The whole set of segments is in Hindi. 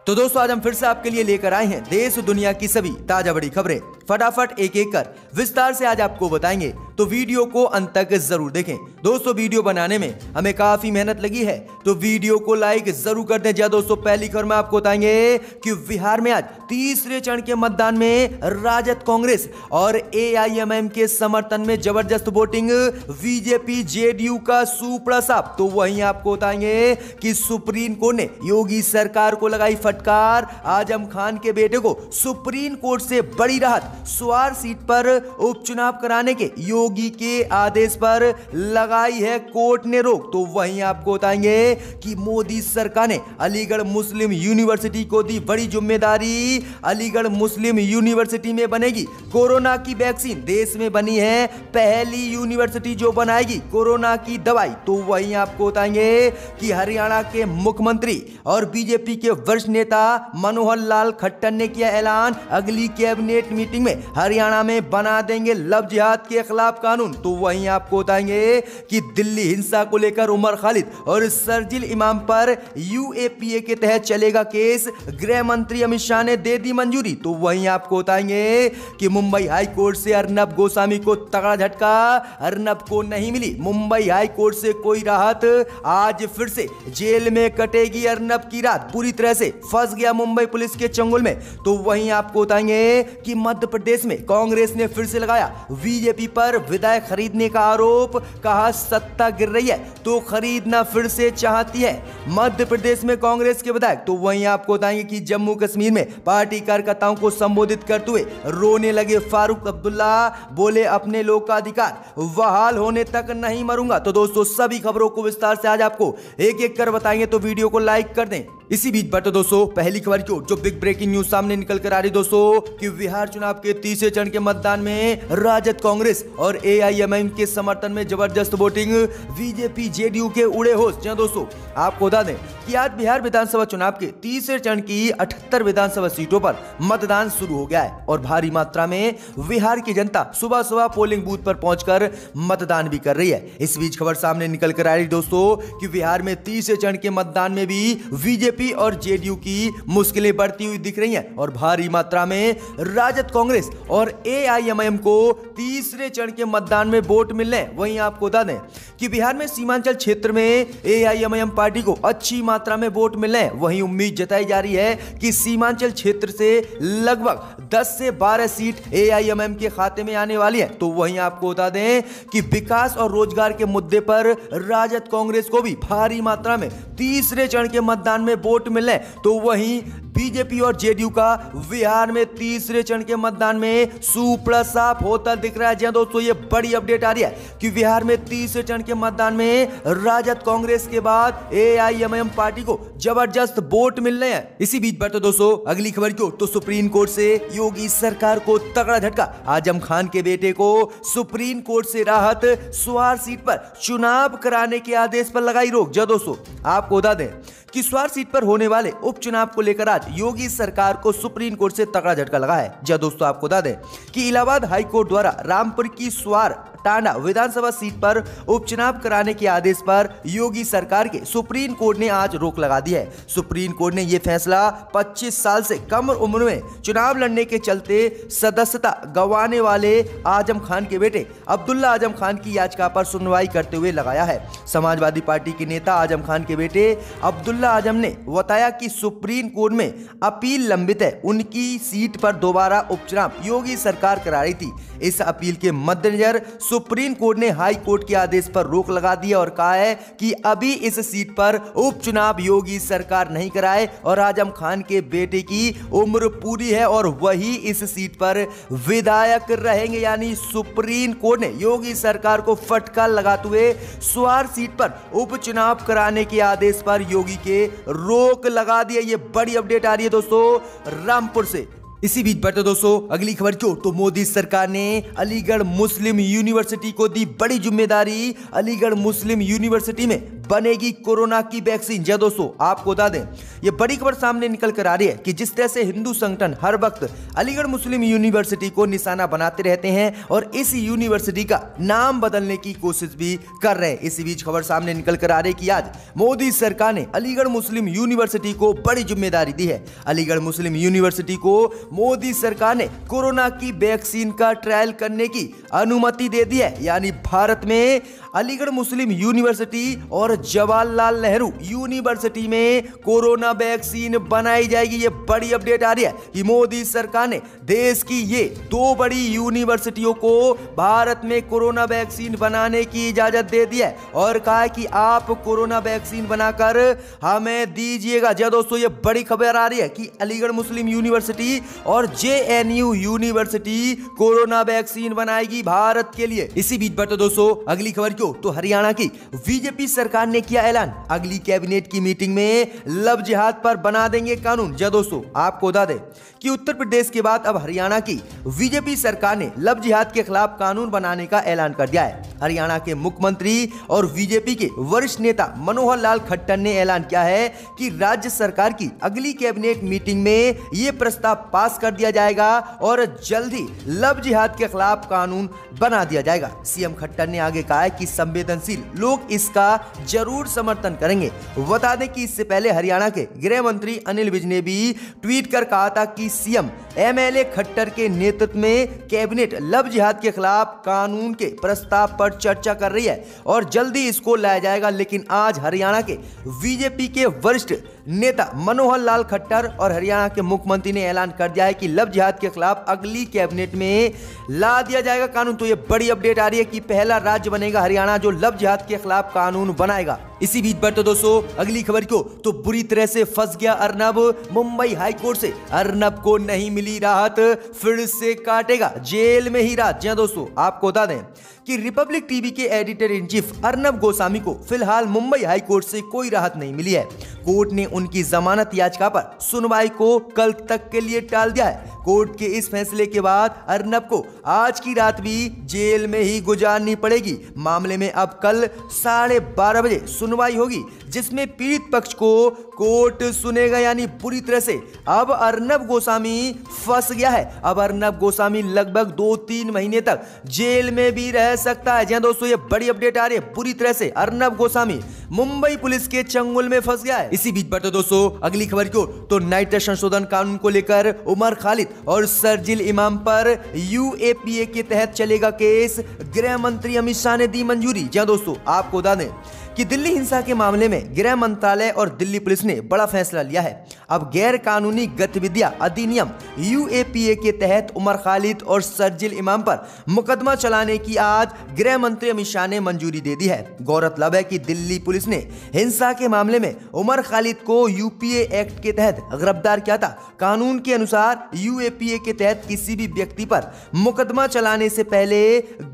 तो दोस्तों आज हम फिर से आपके लिए लेकर आए हैं देश दुनिया की सभी ताजा बड़ी खबरें। फटाफट एक एक कर विस्तार से आज आपको बताएंगे, तो वीडियो को अंत तक जरूर देखें। दोस्तों वीडियो बनाने में हमें काफी मेहनत लगी है, तो वीडियो को लाइक जरूर कर दें। दोस्तों पहली खबर में आपको बताएंगे कि बिहार में आज तीसरे चरण के मतदान में राजद, कांग्रेस और एआईएमआईएम के समर्थन में जबरदस्त वोटिंग, बीजेपी जेडीयू का सुपड़ा साफ। तो वहीं आपको बताएंगे कि सुप्रीम कोर्ट ने योगी सरकार को लगाई फटकार, आजम खान के बेटे को सुप्रीम कोर्ट से बड़ी राहत, स्वार सीट पर उपचुनाव कराने के योगी के आदेश पर लगाई है कोर्ट ने रोक। तो वहीं आपको बताएंगे कि मोदी सरकार ने अलीगढ़ मुस्लिम यूनिवर्सिटी को दी बड़ी जिम्मेदारी, अलीगढ़ मुस्लिम यूनिवर्सिटी में बनेगी कोरोना की वैक्सीन, देश में बनी है पहली यूनिवर्सिटी जो बनाएगी कोरोना की दवाई। तो वहीं आपको बताएंगे कि हरियाणा के मुख्यमंत्री और बीजेपी के वरिष्ठ नेता मनोहर लाल खट्टर ने किया ऐलान, अगली कैबिनेट मीटिंग में हरियाणा में बना देंगे लव जिहाद के खिलाफ कानून। तो वहीं आपको बताएंगे कि दिल्ली हिंसा को लेकर उमर खालिद और शर्जील इमाम पर यूएपीए के तहत चलेगा केस, गृह मंत्री अमित शाह ने दे दी मंजूरी। तो वहीं आपको बताएंगे कि मुंबई हाई कोर्ट से अर्नब गोस्वामी को तगड़ा झटका, अर्नब को नहीं मिली मुंबई हाई कोर्ट से कोई राहत, आज फिर से जेल में कटेगी अर्नब की रात, पूरी तरह से फंस गया मुंबई पुलिस के चंगुल में। तो वहीं आपको बताएंगे कि मध्य प्रदेश में कांग्रेस ने फिर से लगाया बीजेपी पर विधायक खरीदने का आरोप, कहा सत्ता गिर रही है तो खरीदना फिर से चाहती है मध्य प्रदेश में कांग्रेस के विधायक। तो वहीं आपको बताएंगे कि जम्मू कश्मीर में पार्टी कार्यकर्ताओं को संबोधित करते हुए रोने लगे फारूक अब्दुल्ला, बोले अपने लोग का अधिकार बहाल होने तक नहीं मरूंगा। तो दोस्तों सभी खबरों को विस्तार से आज आपको एक एक कर बताएंगे, तो वीडियो को लाइक कर दें। इसी बीच पर तो दोस्तों पहली खबर की ओर जो बिग ब्रेकिंग न्यूज सामने निकल कर आ रही दोस्तों कि बिहार चुनाव के तीसरे चरण के मतदान में राजद, कांग्रेस और एआईएमआईएम के समर्थन में जबरदस्त वोटिंग, बीजेपी जेडीयू के उड़े होश। जी दोस्तों आपको बता दें कि आज बिहार विधानसभा चुनाव के तीसरे चरण की 78 विधानसभा सीटों पर मतदान शुरू हो गया है और भारी मात्रा में बिहार की जनता सुबह सुबह पोलिंग बूथ पर पहुंचकर मतदान भी कर रही है। इस बीच खबर सामने निकल कर आ रही दोस्तों कि बिहार में तीसरे चरण के मतदान में भी बीजेपी और जेडीयू की मुश्किलें बढ़ती हुई दिख रही हैं और भारी मात्रा में राजद, कांग्रेस और एआईएमआईएम को तीसरे चरण के मतदान में वोट मिलने। वहीं आपको बता दें कि बिहार में सीमांचल क्षेत्र में एआईएमआईएम पार्टी को अच्छी मात्रा में वोट मिलने। वहीं उम्मीद जताई जा रही है कि सीमांचल क्षेत्र से लगभग 10 से 12 सीट एआईएमआईएम के खाते में आने वाली है। तो वहीं आपको बता दें कि विकास और रोजगार के मुद्दे पर राजद, कांग्रेस को भी भारी मात्रा में तीसरे चरण के मतदान में वोट मिलने। तो वहीं बीजेपी और जेडीयू का बिहार में तीसरे चरण के मतदान में सुपड़ा साफ होता दिख रहा है। जी दोस्तों ये बड़ी अपडेट आ रही है कि बिहार में तीसरे चरण के मतदान में राजद, कांग्रेस के बाद एआईएमआईएम पार्टी को जबरदस्त वोट मिल रहे हैं। इसी बीच पर तो दोस्तों अगली खबर की ओर तो सुप्रीम कोर्ट से योगी सरकार को तगड़ा झटका, आजम खान के बेटे को सुप्रीम कोर्ट से राहत, स्वार सीट पर चुनाव कराने के आदेश पर लगाई रोक। जी दोस्तों आपको बता दें कि स्वार सीट पर होने वाले उपचुनाव को लेकर आज योगी सरकार को सुप्रीम कोर्ट से तगड़ा झटका लगा है। जी दोस्तों आपको बता दें कि इलाहाबाद हाई कोर्ट द्वारा रामपुर की स्वार टांडा विधानसभा सीट पर उपचुनाव कराने के आदेश पर योगी सरकार के सुप्रीम कोर्ट ने आज रोक लगा दी है। सुप्रीम कोर्ट ने यह फैसला 25 साल से कम उम्र में चुनाव लड़ने के चलते सदस्यता गंवाने वाले आजम खान के बेटे अब्दुल्ला आजम खान की याचिका पर सुनवाई करते हुए लगाया है। समाजवादी पार्टी के नेता आजम खान के बेटे अब्दुल्ला आजम ने बताया कि सुप्रीम कोर्ट में अपील लंबित है, उनकी सीट पर दोबारा उपचुनाव योगी सरकार करा रही थी। इस अपील के मद्देनजर सुप्रीम कोर्ट ने हाई कोर्ट के आदेश पर रोक लगा दी और कहा है कि अभी इस सीट पर उपचुनाव योगी सरकार नहीं कराए और आजम खान के बेटे की उम्र पूरी है और वही इस सीट पर विधायक रहेंगे। यानी सुप्रीम कोर्ट ने योगी सरकार को फटकार लगाते हुए स्वार सीट पर उपचुनाव कराने के आदेश पर योगी के रोक लगा दिया। ये बड़ी अपडेट आ रही है दोस्तों रामपुर से। इसी बीच पर तो दोस्तों अगली खबर की ओर तो मोदी सरकार ने अलीगढ़ मुस्लिम यूनिवर्सिटी को दी बड़ी जिम्मेदारी, अलीगढ़ मुस्लिम यूनिवर्सिटी में बनेगी कोरोना की वैक्सीन। जी दोस्तों, आपको बता दें ये बड़ी खबर सामने निकल कर आ रही है कि जिस तरह से हिंदू संगठन हर वक्त अलीगढ़ मुस्लिम यूनिवर्सिटी को निशाना बनाते रहते हैं और इस यूनिवर्सिटी का नाम बदलने की कोशिश भी कर रहे हैं। इसी बीच खबर सामने निकल कर आ रही है कि आज मोदी सरकार ने अलीगढ़ मुस्लिम यूनिवर्सिटी को बड़ी जिम्मेदारी दी है। अलीगढ़ मुस्लिम यूनिवर्सिटी को मोदी सरकार ने कोरोना की वैक्सीन का ट्रायल करने की अनुमति दे दी है। यानी भारत में अलीगढ़ मुस्लिम यूनिवर्सिटी और जवाहरलाल नेहरू यूनिवर्सिटी में कोरोना वैक्सीन बनाई जाएगी। ये बड़ी अपडेट आ रही है कि मोदी सरकार ने देश की ये दो बड़ी यूनिवर्सिटियों को भारत में कोरोना वैक्सीन बनाने की इजाजत दे दी है और कहा कि आप कोरोना वैक्सीन बनाकर हमें दीजिएगा। जी दोस्तों, ये बड़ी खबर आ रही है कि अलीगढ़ मुस्लिम यूनिवर्सिटी और JNU यूनिवर्सिटी कोरोना वैक्सीन बनाएगी भारत के लिए। इसी बीच पर दोस्तों अगली खबर क्यों, तो हरियाणा की बीजेपी सरकार ने किया ऐलान, अगली कैबिनेट की मीटिंग में लव जिहाद पर बना देंगे कानून। जी दोस्तों, आपको बता दें कि उत्तर प्रदेश के बाद अब हरियाणा की बीजेपी सरकार ने लव जिहाद के खिलाफ कानून बनाने का ऐलान कर दिया है। हरियाणा के मुख्यमंत्री और बीजेपी के वरिष्ठ नेता मनोहर लाल खट्टर ने ऐलान किया है कि राज्य सरकार की अगली कैबिनेट मीटिंग में यह प्रस्ताव पास कर दिया जाएगा और जल्द ही लव जिहाद के खिलाफ कानून बना दिया जाएगा। सीएम खट्टर ने आगे कहा है कि संवेदनशील लोग इसका जरूर समर्थन करेंगे। बता दें कि इससे पहले हरियाणा के गृह मंत्री अनिल विज ने भी ट्वीट कर कहा था कि सीएम MLA खट्टर के नेतृत्व में कैबिनेट लव जिहाद के खिलाफ कानून के प्रस्ताव पर चर्चा कर रही है और जल्दी इसको लाया जाएगा। लेकिन आज हरियाणा के बीजेपी के वरिष्ठ नेता मनोहर लाल खट्टर और हरियाणा के मुख्यमंत्री ने ऐलान कर दिया है कि लव जिहाद के खिलाफ अगली कैबिनेट में ला दिया जाएगा कानून। तो ये बड़ी अपडेट आ रही है कि पहला राज्य बनेगा हरियाणा जो लव जिहाद के खिलाफ कानून बनाएगा। इसी बीच पर तो दोस्तों अगली खबर को, तो बुरी तरह से फंस गया अर्नब, मुंबई हाईकोर्ट से अर्नब को नहीं मिली राहत, फिर से काटेगा जेल में ही रात। जी दोस्तों, आपको बता दें कि रिपब्लिक टीवी के editor in chief Arnab Goswami को फिलहाल मुंबई हाईकोर्ट से कोई राहत नहीं मिली है। कोर्ट ने उनकी जमानत याचिका पर सुनवाई को कल तक के लिए टाल दिया है। कोर्ट के इस फैसले के बाद अर्नब को आज की रात भी जेल में ही गुजारनी पड़ेगी। मामले में अब कल 12:30 बजे सुनवाई होगी जिसमें पीड़ित पक्ष को कोर्ट सुनेगा। यानी बुरी तरह से अब अर्नब गोस्वामी फंस गया है। अब अर्नब गोस्वामी लगभग 2-3 महीने तक जेल में भी रह सकता है। जी दोस्तों, ये बड़ी अपडेट आ रही है, बुरी तरह से अर्नब गोस्वामी मुंबई पुलिस के चंगुल में फंस गया है। इसी बीच पर तो दोस्तों अगली खबर क्यों, तो नाइट्रेट संशोधन कानून को लेकर उमर खालिद और शर्जील इमाम पर UAPA के तहत चलेगा केस, गृह मंत्री अमित शाह ने दी मंजूरी। जी दोस्तों, आपको बता दें कि दिल्ली हिंसा के मामले में गृह मंत्रालय और दिल्ली पुलिस ने बड़ा फैसला लिया है। अब गैर कानूनी गतिविधियां अधिनियम UAPA के तहत उमर खालिद और शर्जील इमाम पर मुकदमा चलाने की आज गृह मंत्री अमित शाह ने मंजूरी दे दी है। गौरतलब है कि दिल्ली पुलिस ने हिंसा के मामले में उमर खालिद को UPA एक्ट के तहत गिरफ्तार किया था। कानून के अनुसार UAPA के तहत किसी भी व्यक्ति पर मुकदमा चलाने से पहले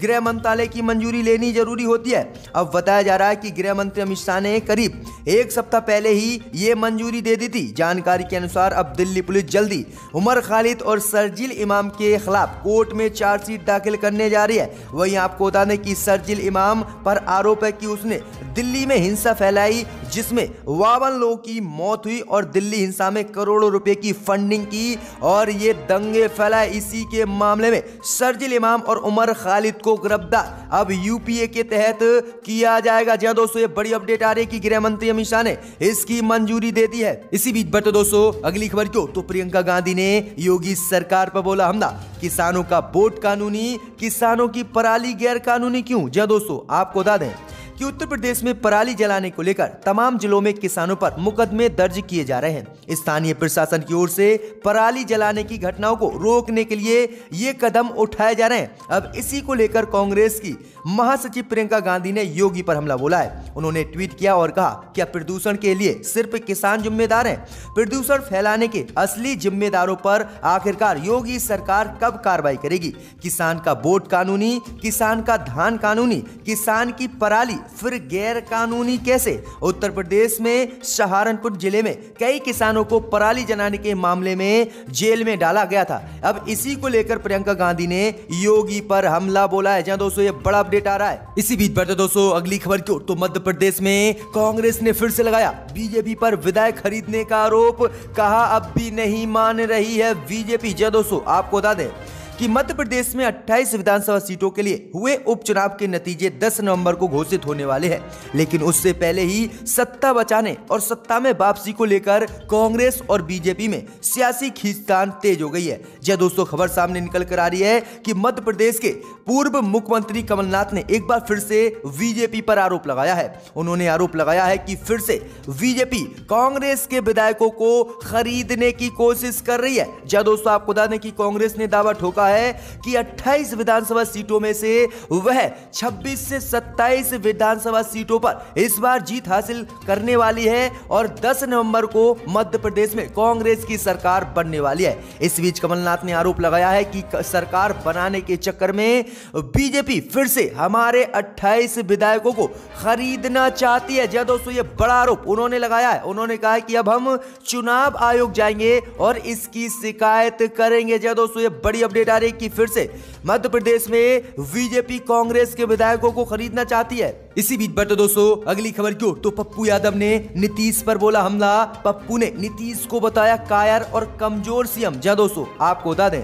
गृह मंत्रालय की मंजूरी लेनी जरूरी होती है। अब बताया जा रहा है कि गृह मंत्री अमित शाह ने करीब 1 सप्ताह पहले ही ये मंजूरी दे दी थी। जानकारी के अनुसार अब दिल्ली पुलिस जल्दी उमर खालिद और शर्जील इमाम के खिलाफ कोर्ट में चार्जशीट दाखिल करने जा रही है। वहीं आपको बता दें कि शर्जील इमाम पर आरोप है कि उसने दिल्ली में हिंसा फैलाई जिसमें 52 लोगों की मौत हुई और दिल्ली हिंसा में करोड़ों रुपए की फंडिंग की और ये दंगे फैलाए। इसी के मामले में शर्जील इमाम और उमर खालिद को गिरफ्तार अब UPA के तहत किया जाएगा। जी दोस्तों, ये बड़ी अपडेट आ रही है कि गृह मंत्री अमित शाह ने इसकी मंजूरी दे दी है। इसी बीच पर तो दोस्तों अगली खबर क्यों, तो प्रियंका गांधी ने योगी सरकार पर बोला हमला, किसानों का वोट कानूनी, किसानों की पराली गैर कानूनी क्यों। जी दोस्तों, आपको बता दें कि उत्तर प्रदेश में पराली जलाने को लेकर तमाम जिलों में किसानों पर मुकदमे दर्ज किए जा रहे हैं। स्थानीय प्रशासन की ओर से पराली जलाने की घटनाओं को रोकने के लिए ये कदम उठाए जा रहे हैं। अब इसी को लेकर कांग्रेस की महासचिव प्रियंका गांधी ने योगी पर हमला बोला है। उन्होंने ट्वीट किया और कहा क्या प्रदूषण के लिए सिर्फ किसान जिम्मेदार हैं? प्रदूषण फैलाने के असली जिम्मेदारों पर आखिरकार योगी सरकार कब कार्रवाई करेगी? किसान का वोट कानूनी, किसान का धान कानूनी, किसान की पराली फिर गैर कानूनी कैसे? उत्तर प्रदेश में सहारनपुर जिले में कई किसानों को पराली जलाने के मामले में जेल में डाला गया था। अब इसी को लेकर प्रियंका गांधी ने योगी पर हमला बोला है। जहां दोस्तों ये बड़ा अपडेट आ रहा है। इसी बीच बढ़ते दोस्तों अगली खबर की ओर। तो मध्य प्रदेश में कांग्रेस ने फिर से लगाया बीजेपी पर विधायक खरीदने का आरोप। कहा अब भी नहीं मान रही है बीजेपी। जहां दोस्तों आपको बता दें कि मध्य प्रदेश में 28 विधानसभा सीटों के लिए हुए उपचुनाव के नतीजे 10 नवंबर को घोषित होने वाले हैं, लेकिन उससे पहले ही सत्ता बचाने और सत्ता में वापसी को लेकर कांग्रेस और बीजेपी में सियासी खींचतान तेज हो गई है। जब दोस्तों खबर सामने निकल कर आ रही है कि मध्य प्रदेश के पूर्व मुख्यमंत्री कमलनाथ ने एक बार फिर से बीजेपी पर आरोप लगाया है। उन्होंने आरोप लगाया है कि फिर से बीजेपी कांग्रेस के विधायकों को खरीदने की कोशिश कर रही है। जब दोस्तों आपको बता दें कि कांग्रेस ने दावा ठोका है कि 28 विधानसभा सीटों में से वह 26 से 27 विधानसभा सीटों पर इस बार जीत हासिल करने वाली है और 10 नवंबर को मध्य प्रदेश में कांग्रेस की सरकार बनने वाली है। इस बीच कमलनाथ ने आरोप लगाया है कि सरकार बनाने के चक्कर में बीजेपी फिर से हमारे 28 विधायकों को खरीदना चाहती है। जब दोस्तों ये बड़ा आरोप उन्होंने लगाया है। उन्होंने कहा कि अब हम चुनाव आयोग जाएंगे और इसकी शिकायत करेंगे। जब दोस्तों ये बड़ी अपडेट आ रही है कि फिर से मध्य प्रदेश में बीजेपी कांग्रेस के विधायकों को खरीदना चाहती है। इसी बीच बढ़ते दोस्तों अगली खबर की ओर। तो पप्पू यादव ने नीतीश पर बोला हमला। पप्पू ने नीतीश को बताया कायर और कमजोर सीएम। जहां दोस्तों आपको बता दें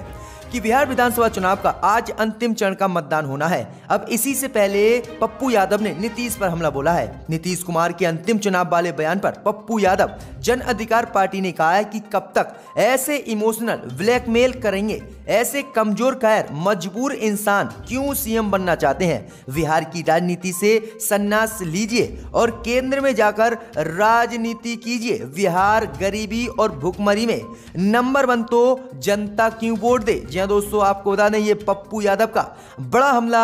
कि बिहार विधानसभा चुनाव का आज अंतिम चरण का मतदान होना है। अब इसी से पहले पप्पू यादव ने नीतीश पर हमला बोला है। नीतीश कुमार के अंतिम चुनाव वाले बयान पर पप्पू यादव जन अधिकार पार्टी ने कहा है कि कब तक ऐसे इमोशनल ब्लैकमेल करेंगे, ऐसे कमजोर कायर मजबूर इंसान क्यों सीएम बनना चाहते हैं। बिहार की राजनीति से संन्यास लीजिए और केंद्र में जाकर राजनीति कीजिए। बिहार गरीबी और भुखमरी में नंबर 1 तो जनता क्यों वोट दे। दोस्तों आपको बता दें ये पप्पू यादव का बड़ा हमला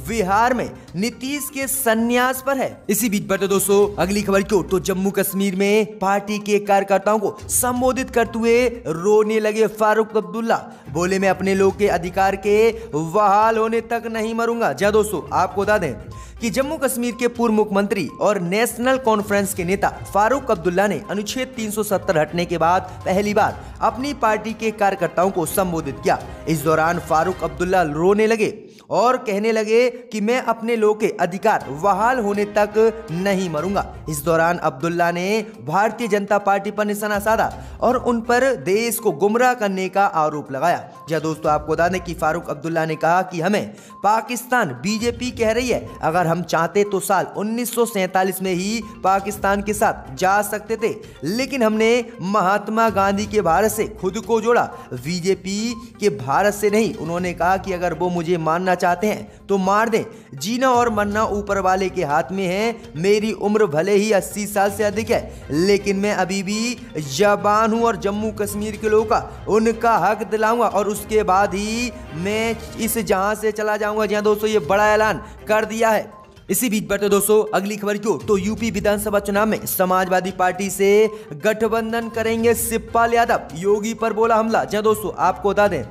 बिहार में नीतीश के संन्यास पर है। इसी बीच बढ़ते दोस्तों अगली खबर की ओर। तो जम्मू कश्मीर में पार्टी के कार्यकर्ताओं को संबोधित करते हुए रोने लगे फारूक अब्दुल्ला। बोले मैं अपने लोग के अधिकार के बहाल होने तक नहीं मरूंगा। जहां दोस्तों आपको बता दें कि जम्मू कश्मीर के पूर्व मुख्यमंत्री और नेशनल कॉन्फ्रेंस के नेता फारूक अब्दुल्ला ने अनुच्छेद 370 हटने के बाद पहली बार अपनी पार्टी के कार्यकर्ताओं को संबोधित किया। इस दौरान फारूक अब्दुल्ला रोने लगे और कहने लगे कि मैं अपने लोगों के अधिकार बहाल होने तक नहीं मरूंगा। इस दौरान अब्दुल्ला ने भारतीय जनता पार्टी पर निशाना साधा और उन पर देश को गुमराह करने का आरोप लगाया। जब दोस्तों आपको बता दें कि फारूक अब्दुल्ला ने कहा कि हमें पाकिस्तान बीजेपी कह रही है, अगर हम चाहते तो साल 1947 में ही पाकिस्तान के साथ जा सकते थे, लेकिन हमने महात्मा गांधी के भारत से खुद को जोड़ा, बीजेपी के भारत से नहीं। उन्होंने कहा कि अगर वो मुझे मानना चाहते हैं तो मार दें, जीना और मरना ऊपर वाले के हाथ में है। मेरी उम्र भले ही 80 साल से अधिक है, लेकिन मैं अभी भी जवान हूं और जम्मू कश्मीर के लोगों का उनका हक दिलाऊंगा और उसके बाद ही मैं इस जहां से चला जाऊंगा। जहां दोस्तों ये बड़ा ऐलान कर दिया है। इसी बीच बढ़ते दोस्तों अगली खबर की ओर। तो यूपी विधानसभा चुनाव में समाजवादी पार्टी से गठबंधन करेंगे शिवपाल यादव। योगी पर बोला हमला। जहां दोस्तों आपको बता दें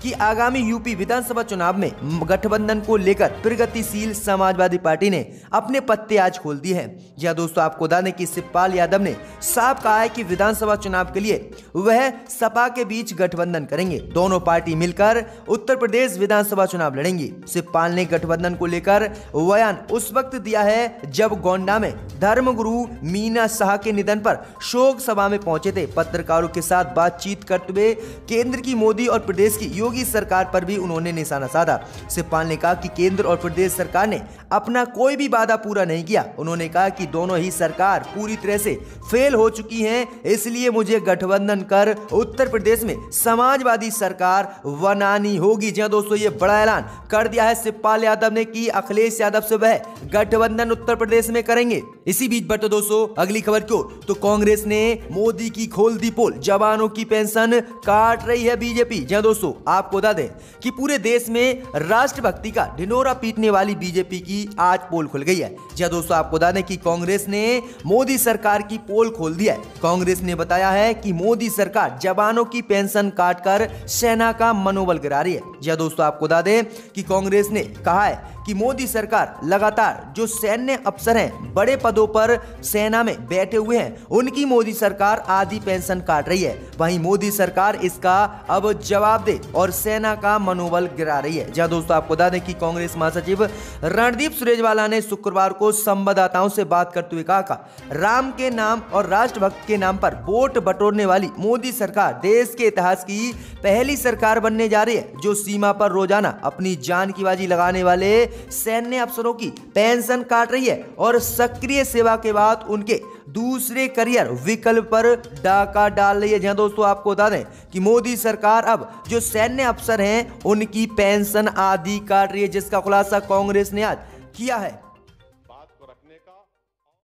कि आगामी यूपी विधानसभा चुनाव में गठबंधन को लेकर प्रगतिशील समाजवादी पार्टी ने अपने पत्ते आज खोल दिए हैं। यह दोस्तों आपको बता दें कि शिवपाल यादव ने साफ कहा है कि विधानसभा चुनाव के लिए वह सपा के बीच गठबंधन करेंगे। दोनों पार्टी मिलकर उत्तर प्रदेश विधानसभा चुनाव लड़ेंगी। शिवपाल ने गठबंधन को लेकर बयान उस वक्त दिया है जब गोंडा में धर्मगुरु मीना शाह के निधन पर शोक सभा में पहुंचे थे। पत्रकारों के साथ बातचीत करते हुए केंद्र की मोदी और प्रदेश की योगी सरकार पर भी उन्होंने निशाना साधा। शिवपाल ने कहा कि केंद्र और प्रदेश सरकार ने अपना कोई भी वादा पूरा नहीं किया। उन्होंने कहा कि दोनों ही सरकार पूरी तरह से फेल हो चुकी हैं, इसलिए मुझे गठबंधन कर उत्तर प्रदेश में समाजवादी सरकार बनानी होगी। जहां दोस्तों ये बड़ा ऐलान कर दिया है शिवपाल यादव ने कि अखिलेश यादव से वह गठबंधन उत्तर प्रदेश में करेंगे। इसी बीच बढ़ते दोस्तों अगली खबर की ओर। तो कांग्रेस ने मोदी की खोल दी पोल, जवानों की पेंशन काट रही है बीजेपी। जहां दोस्तों आपको बता दें कि पूरे देश में राष्ट्रभक्ति का ढिंढोरा पीटने वाली बीजेपी की आज पोल खुल गई है। जी दोस्तों, आपको बता दें कि कांग्रेस ने मोदी सरकार की पोल खोल दी है। कांग्रेस ने बताया है कि मोदी सरकार जवानों की पेंशन काटकर सेना का मनोबल गिरा रही है। जी दोस्तों, आपको बता दें कि कांग्रेस ने कहा है कि मोदी सरकार लगातार जो सैन्य अफसर हैं, बड़े पदों पर सेना में बैठे हुए हैं, उनकी मोदी सरकार आधी पेंशन काट रही है। वहीं मोदी सरकार इसका अब जवाब दे और सेना का मनोबल गिरा रही है। जहां दोस्तों, आपको बता दें कि कांग्रेस महासचिव रणदीप सुरजेवाला ने शुक्रवार को संवाददाताओं से बात करते हुए कहा, राम के नाम और राष्ट्रभक्त के नाम पर वोट बटोरने वाली मोदी सरकार देश के इतिहास की पहली सरकार बनने जा रही है, जो सीमा पर रोजाना अपनी जान की बाजी लगाने वाले सैन्य अफसरों की पेंशन काट रही है और सक्रिय सेवा के बाद उनके दूसरे करियर विकल्प पर डाका डाल रही है। जहां दोस्तों, आपको बता दें कि मोदी सरकार अब जो सैन्य अफसर हैं उनकी पेंशन आधी काट रही है, जिसका खुलासा कांग्रेस ने आज किया है।